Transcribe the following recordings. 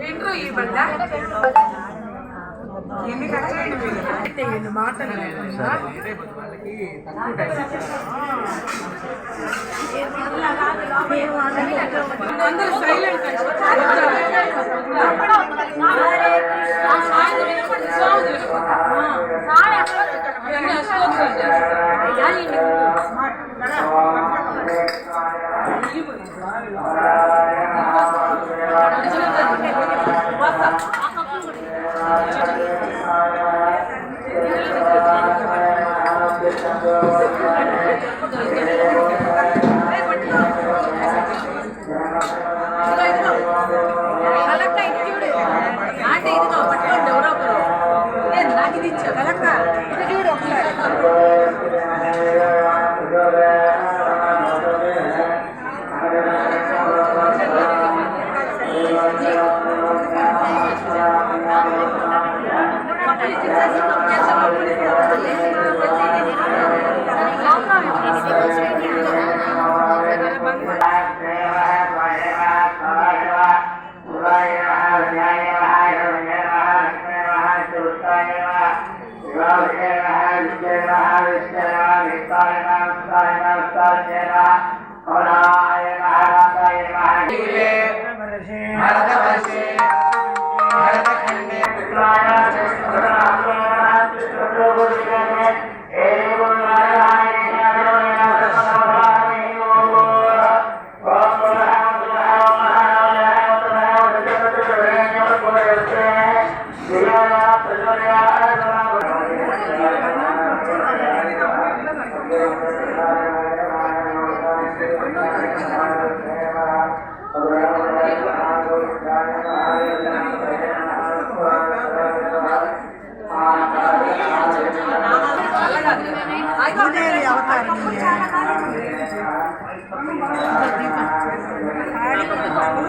ఏంట్రో ఈ బండ ఎన్ని ఖర్చు మాటలు అందరూ సైలెంట్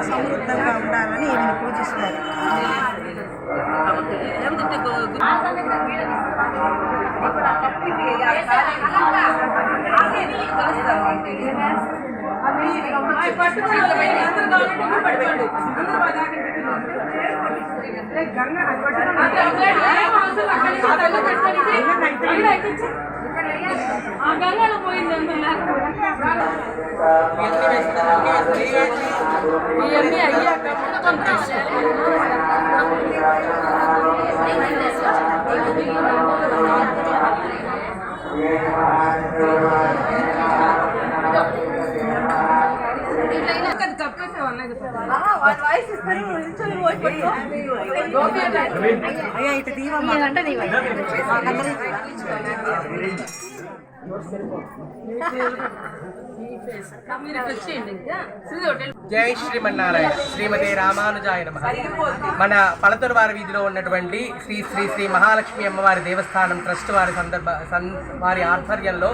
సమృద్ధంగా ఉండాలని ఈయన పూజిస్తారు. గంగలో పోయింది ఇవన్నీ అయ్యాక జై శ్రీమన్నారాయణ. శ్రీమతి రామానుజాయ నమః. మన పలతూరువారి వీధిలో ఉన్నటువంటి శ్రీ శ్రీ శ్రీ మహాలక్ష్మి అమ్మవారి దేవస్థానం ట్రస్ట్ వారి వారి ఆధ్వర్యంలో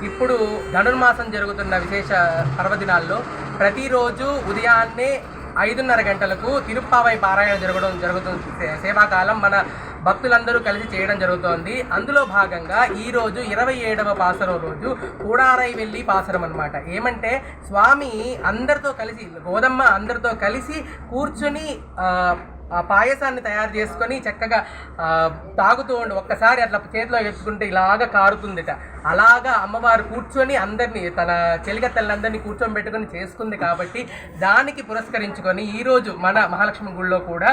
ఇప్పుడు ధనుర్మాసం జరుగుతున్న విశేష పర్వదినాల్లో ప్రతిరోజు ఉదయాన్నే 5:30 గంటలకు తిరుప్పావై పారాయణ జరుగుతుంది. సేవాకాలం మన భక్తులందరూ కలిసి చేయడం జరుగుతోంది. అందులో భాగంగా ఈరోజు 27వ పాసరం రోజు కూడారై వెళ్ళి పాసరం అనమాట. ఏమంటే స్వామి అందరితో కలిసి గోదమ్మ అందరితో కలిసి కూర్చుని ఆ పాయసాన్ని తయారు చేసుకొని చక్కగా తాగుతూ ఉండి ఒక్కసారి అట్లా చేతిలో ఎత్తుకుంటే ఇలాగా కారుతుందిట. అలాగా అమ్మవారు కూర్చొని అందరినీ తన చెలికత్తెలందరినీ కూర్చొని పెట్టుకొని చేసుకుంది. కాబట్టి దానికి పురస్కరించుకొని ఈరోజు మన మహాలక్ష్మి గుళ్ళో కూడా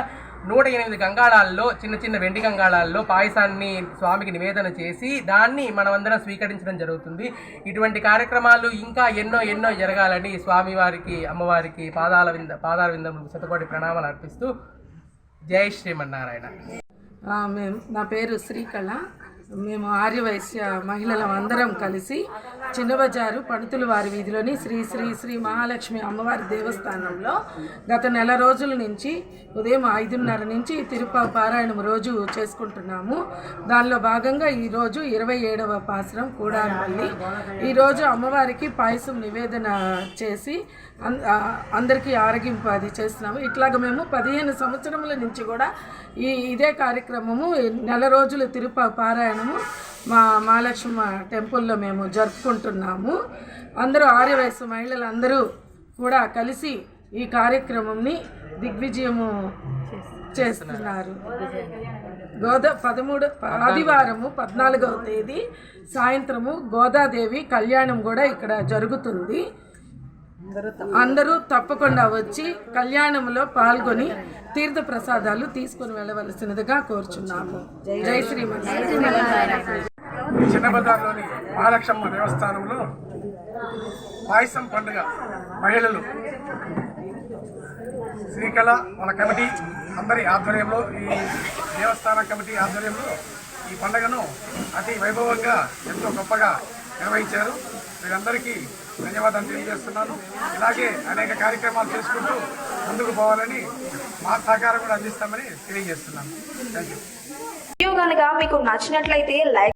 108 గంగాళాల్లో చిన్న చిన్న వెండి గంగాళాల్లో పాయసాన్ని స్వామికి నివేదన చేసి దాన్ని మనమందరం స్వీకరించడం జరుగుతుంది. ఇటువంటి కార్యక్రమాలు ఇంకా ఎన్నో జరగాలని స్వామివారికి అమ్మవారికి పాదాల విందములకు శతకోటి ప్రణామాలు అర్పిస్తూ జై శ్రీమన్నారాయణ. నా పేరు శ్రీకళ. మేము ఆర్యవైశ్య మహిళలం అందరం కలిసి చిన్నబజారు పంతులు వారి వీధిలోని శ్రీ శ్రీ శ్రీ మహాలక్ష్మి అమ్మవారి దేవస్థానంలో గత నెల రోజుల నుంచి ఉదయం 5:30 నుంచి తిరుపారాయణం రోజు చేసుకుంటున్నాము. దానిలో భాగంగా ఈరోజు 27వ పాసరం కూడానపల్లి. ఈరోజు అమ్మవారికి పాయసం నివేదన చేసి అందరికీ ఆరగింపు అది చేస్తున్నాము. ఇట్లాగ మేము 15 సంవత్సరముల నుంచి కూడా ఇదే కార్యక్రమము నెల రోజులు పారాయణము మా మహాలక్ష్మి టెంపుల్లో మేము జరుపుకుంటున్నాము. అందరూ ఆర్యవయస్సు మహిళలు అందరూ కూడా కలిసి ఈ కార్యక్రమంని దిగ్విజయము చేస్తున్నారు. ఆదివారము 14వ తేదీ సాయంత్రము గోదాదేవి కళ్యాణం కూడా ఇక్కడ జరుగుతుంది. అందరూ తప్పకుండా వచ్చి కళ్యాణంలో పాల్గొని తీర్థ ప్రసాదాలు తీసుకుని వెళ్ళవలసినదిగా కోరుచున్నాము. జై శ్రీమన్నారాయణ. చిన్నబజార్లోని మహాలక్ష్మ దేవస్థానంలో పాయసం పండుగ మహిళలు శ్రీకళ వాళ్ళ కమిటీ అందరి ఆధ్వర్యంలో, ఈ దేవస్థాన కమిటీ ఆధ్వర్యంలో ఈ పండుగను అతి వైభవంగా ఎంతో గొప్పగా నిర్వహించారు. వీరందరికీ ధన్యవాదాలు తెలియజేస్తున్నాను. ఇలాగే అనేక కార్యక్రమాలు చేసుకుంటూ ముందుకు పోవాలని మా సహకారం కూడా అందిస్తామని తెలియజేస్తున్నాను. Thank you. వీడియో కనుక మీకు నచ్చినట్లయితే లైక్